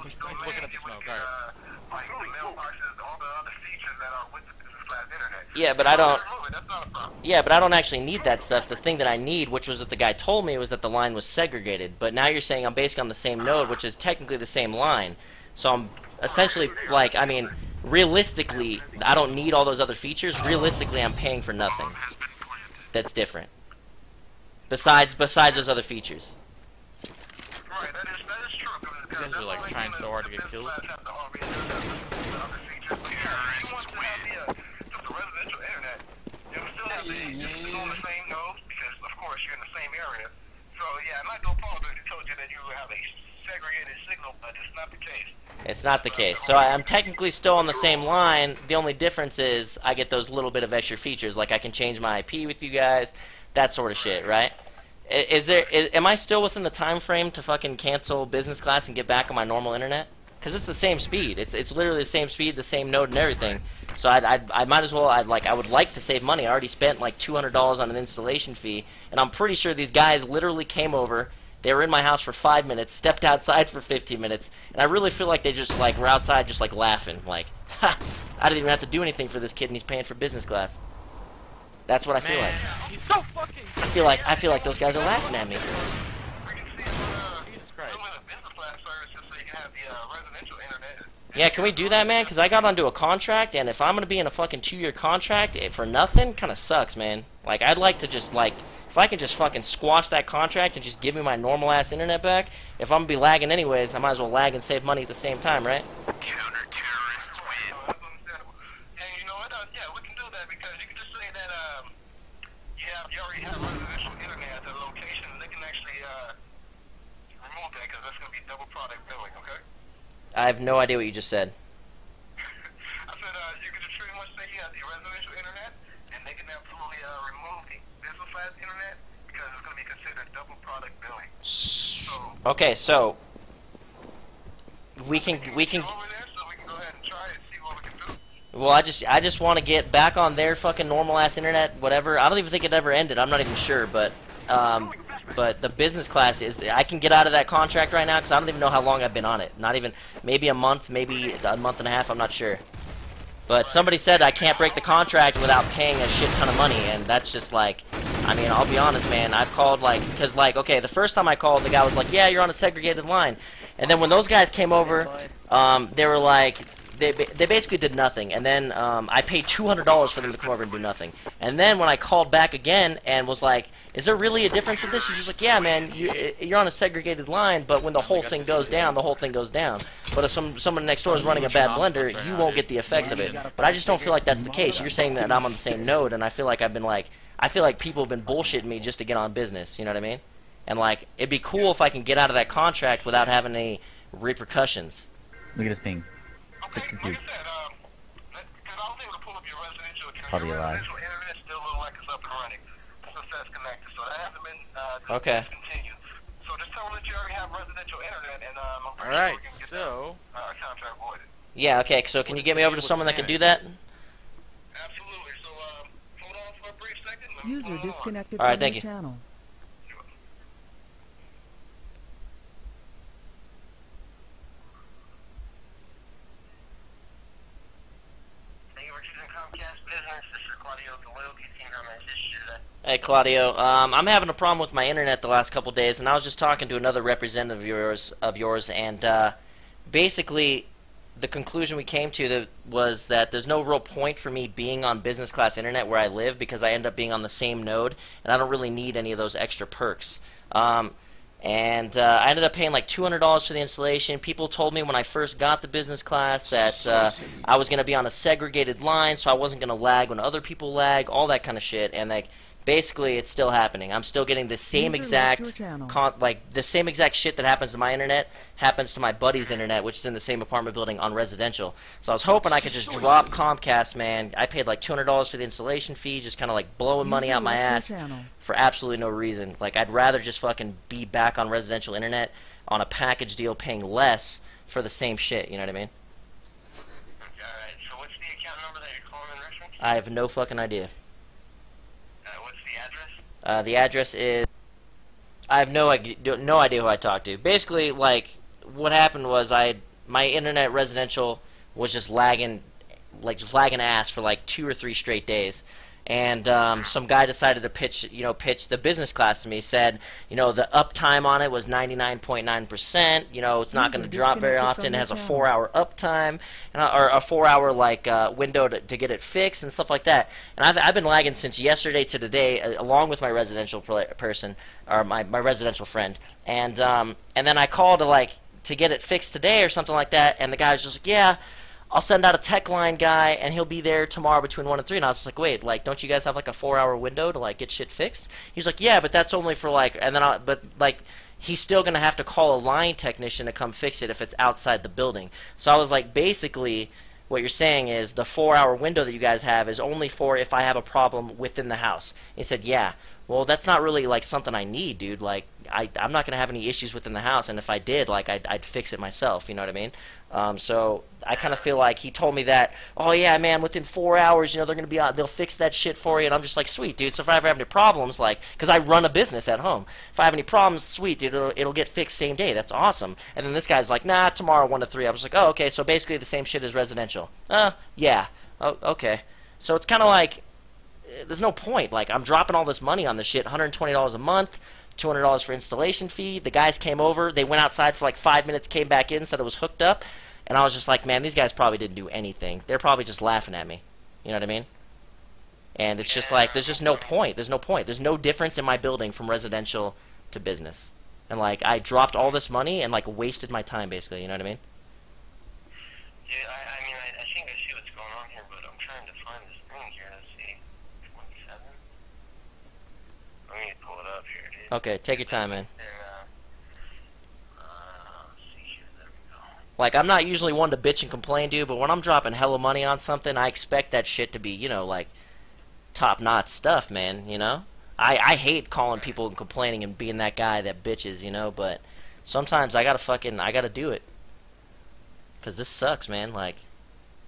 He's looking at the smoke. All right. Like mailboxes, all the other features that are with the business class internet. Yeah, but I don't. That's not a problem. Yeah, but I don't actually need that stuff. The thing that I need, which was what the guy told me, was that the line was segregated. But now you're saying I'm basically on the same node, which is technically the same line. So I'm essentially, like, I mean, realistically, I don't need all those other features. Realistically, I'm paying for nothing. That's different. Besides those other features. Right, that is true. You guys are like trying so hard to get killed. It's not the case. So I'm technically still on the same line. The only difference is I get those little bit of extra features, like I can change my IP with you guys, that sort of shit, right? Am I still within the time frame to fucking cancel business class and get back on my normal internet? Because it's the same speed. It's literally the same speed, the same node and everything. So I might as well. I would like to save money. I already spent like $200 on an installation fee, and I'm pretty sure these guys literally came over. They were in my house for 5 minutes, stepped outside for 15 minutes, and I really feel like they just like were outside just like laughing, like, ha! I didn't even have to do anything for this kid, and he's paying for business class. That's what I feel like. He's so fucking. I feel like those guys are laughing at me. Jesus Christ. Yeah, can we do that, man? Because I got onto a contract, and if I'm going to be in a fucking 2-year contract for nothing, kind of sucks, man. Like, I'd like to just, like, if I could just fucking squash that contract and just give me my normal-ass internet back, if I'm going to be lagging anyways, I might as well lag and save money at the same time, right? Counter-terrorists win. And you know what? Yeah, we can do that because you can just say that you already have residential internet at the location, and they can actually remove that because that's going to be double product billing, okay? I have no idea what you just said. I said you can just pretty much say you have the residential internet, and they can absolutely remove the business class internet because it's going to be considered double product billing. Okay, so we can Over there, so we can go ahead and try and see what we can do. Well, I just want to get back on their fucking normal ass internet, whatever. I don't even think it ever ended. I'm not even sure, but the business class is. I can get out of that contract right now because I don't even know how long I've been on it. Not even maybe a month, maybe a month and a half. I'm not sure. But somebody said I can't break the contract without paying a shit ton of money, and that's just like. I mean, I'll be honest, man. I've called because okay, the first time I called, the guy was like, "Yeah, you're on a segregated line," and then when those guys came over, they were like. They basically did nothing, and then I paid $200 for them to come over and do nothing. And then when I called back again and was like, "Is there really a difference with this?" She's just like, "Yeah, man, you're on a segregated line, but when the whole thing goes down, the whole thing goes down. But if someone next door is running a bad blender, you won't get the effects of it." But I just don't feel like that's the case. You're saying that I'm on the same node, and I feel like I feel like people have been bullshitting me just to get on business. You know what I mean? And like, it'd be cool if I can get out of that contract without having any repercussions. Look at his ping. 62. Probably alive. Okay. Alright, so. Yeah, okay, so can you get me over to someone that can do that? Absolutely. So, hold on for a brief second. User disconnected All right, from thank your you. channel. Thank you for choosing Comcast Business. This is Claudio with the loyalty team. How may I assist you today? Hey, Claudio. I'm having a problem with my internet the last couple days, and I was just talking to another representative of yours, and basically the conclusion we came to was that there's no real point for me being on business class internet where I live because I end up being on the same node, and I don't really need any of those extra perks. I ended up paying like $200 for the installation. People told me when I first got the business class that I was going to be on a segregated line, so I wasn't going to lag when other people lag, all that kind of shit, and like basically it's still happening. I'm still getting the same exact the same exact shit that happens to my internet happens to my buddy's internet, which is in the same apartment building on residential. So I was hoping I could just drop Comcast, man. I paid like $200 for the installation fee, just kind of like blowing money out my ass for absolutely no reason. Like, I'd rather just fucking be back on residential internet on a package deal paying less for the same shit, you know what I mean? Alright, so what's the account number that you're calling in reference? I have no fucking idea. What's the address? The address is... I have no idea who I talked to. Basically, like, what happened was my internet residential was just lagging, lagging ass for like 2 or 3 straight days. And some guy decided to pitch the business class to me. Said, the uptime on it was 99.9%. It's not going to drop very often. It has a 4-hour uptime, or a 4-hour window to get it fixed and stuff like that. And I've been lagging since yesterday to today, along with my residential person, or my residential friend. And then I called to get it fixed today or something like that. And the guy was just like, yeah, I'll send out a tech line guy, and he'll be there tomorrow between 1 and 3. And I was just like, wait, don't you guys have a 4-hour window to get shit fixed? He's like, yeah, but that's only for and then he's still gonna have to call a line technician to come fix it if it's outside the building. So I was like, basically, what you're saying is the 4-hour window that you guys have is only for if I have a problem within the house. And he said, yeah. Well, that's not really something I need, dude. I'm not gonna have any issues within the house, and if I did, I'd fix it myself. You know what I mean? So I kind of feel like he told me that, oh yeah, man, within 4 hours, they're gonna be out, they'll fix that shit for you, and I'm just like, sweet, dude. So if I ever have any problems, because I run a business at home, if I have any problems, sweet, dude, it'll get fixed same day. That's awesome. And then this guy's like, nah, tomorrow 1 to 3. I was like, oh, okay, so basically the same shit as residential. Yeah. Oh, okay. So it's kind of there's no point. I'm dropping all this money on this shit, $120 a month, $200 for installation fee. The guys came over. They went outside for 5 minutes, came back in, said it was hooked up. And I was just like, man, these guys probably didn't do anything. They're probably just laughing at me. You know what I mean? And it's just there's just no point. There's no point. There's no difference in my building from residential to business. And I dropped all this money and wasted my time, basically. You know what I mean? Yeah, I think I see what's going on here, but I'm trying to find this thing here. Let's see. 27? Let me pull it up here, dude. Okay, take your time, man. Let's see here. There we go. I'm not usually one to bitch and complain, dude, but when I'm dropping hella money on something, I expect that shit to be, top-notch stuff, man, I hate calling people and complaining and being that guy that bitches, but sometimes I gotta do it. Because this sucks, man,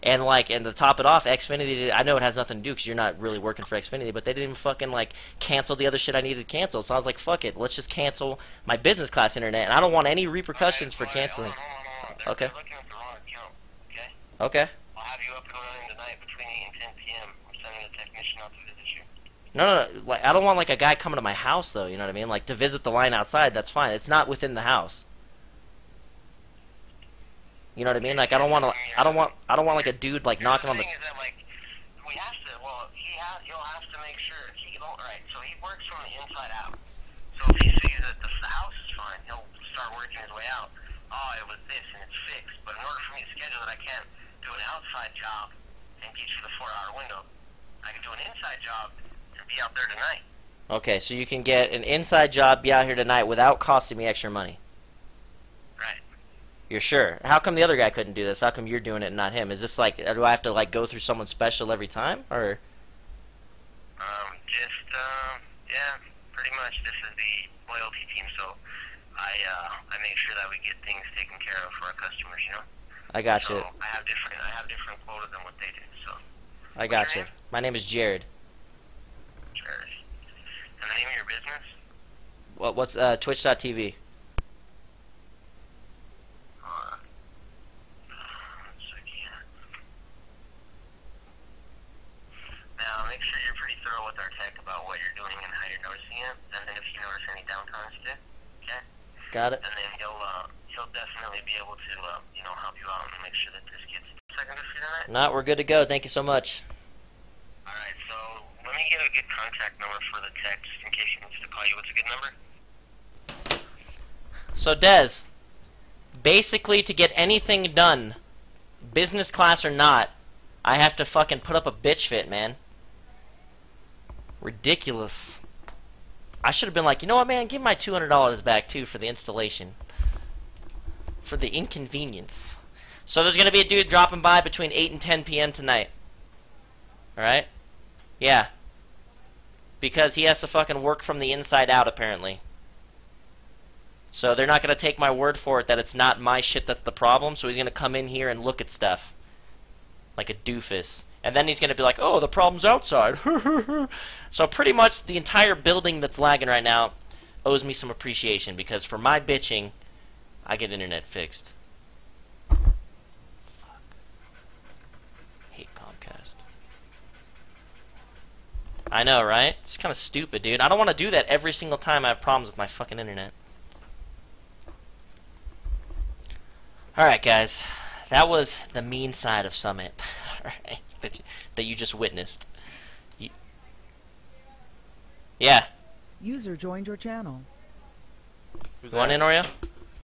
and to top it off, Xfinity, I know it has nothing to do because you're not really working for Xfinity, but they didn't even fucking cancel the other shit I needed to cancel. So I was like, fuck it, let's just cancel my business class internet, and I don't want any repercussions for canceling. Hold on. Okay. They're looking at the wrong account, okay? Okay. I'll have you up and running tonight between 8 and 10 p.m. I'm sending a technician out to visit you. No, I don't want a guy coming to my house though. You know what I mean? To visit the line outside, that's fine. It's not within the house. You know what I mean? I don't want a dude knocking on the. The thing is that we have to. Well, he'll have to make sure right. So he works from the inside out. So if he sees that the house is fine, he'll start working his way out. Oh, it was this and it's fixed. But in order for me to schedule it, I can't do an outside job and get you the 4-hour window. I can do an inside job and be out there tonight. Okay, so you can get an inside job, be out here tonight without costing me extra money. Right. You're sure? How come the other guy couldn't do this? How come you're doing it and not him? Is this do I have to go through someone special every time, or? Yeah, pretty much. This is the loyalty team, so I make sure that we get things taken care of for our customers, I got you. So I have different quotas than what they do, so. I got you. My name is Jared. Jared. And the name of your business? What's Twitch.tv? Now, make sure you're pretty thorough with our tech about what you're doing and how you're noticing it, and then if you notice any downtimes too, okay? Got it. And then he'll definitely be able to, help you out and make sure that this gets second to see tonight. No, we're good to go. Thank you so much. Alright, so let me get a good contact number for the tech just in case he needs to call you. What's a good number? So, Dez, basically to get anything done, business class or not, I have to fucking put up a bitch fit, man. Ridiculous. I should have been like, you know what, man? Give my $200 back, too, for the installation. For the inconvenience. So there's going to be a dude dropping by between 8 and 10 p.m. tonight. Alright? Yeah. Because he has to fucking work from the inside out, apparently. So they're not going to take my word for it that it's not my shit that's the problem, so he's going to come in here and look at stuff. Like a doofus. And then he's going to be like, oh, the problem's outside. So pretty much the entire building that's lagging right now owes me some appreciation, because for my bitching, I get internet fixed. Comcast. I know, right? It's kind of stupid, dude. I don't want to do that every single time I have problems with my fucking internet. Alright, guys. That was the mean side of Summit. Alright. That you just witnessed. Yeah. User joined your channel. Who's You want that? in, Oreo?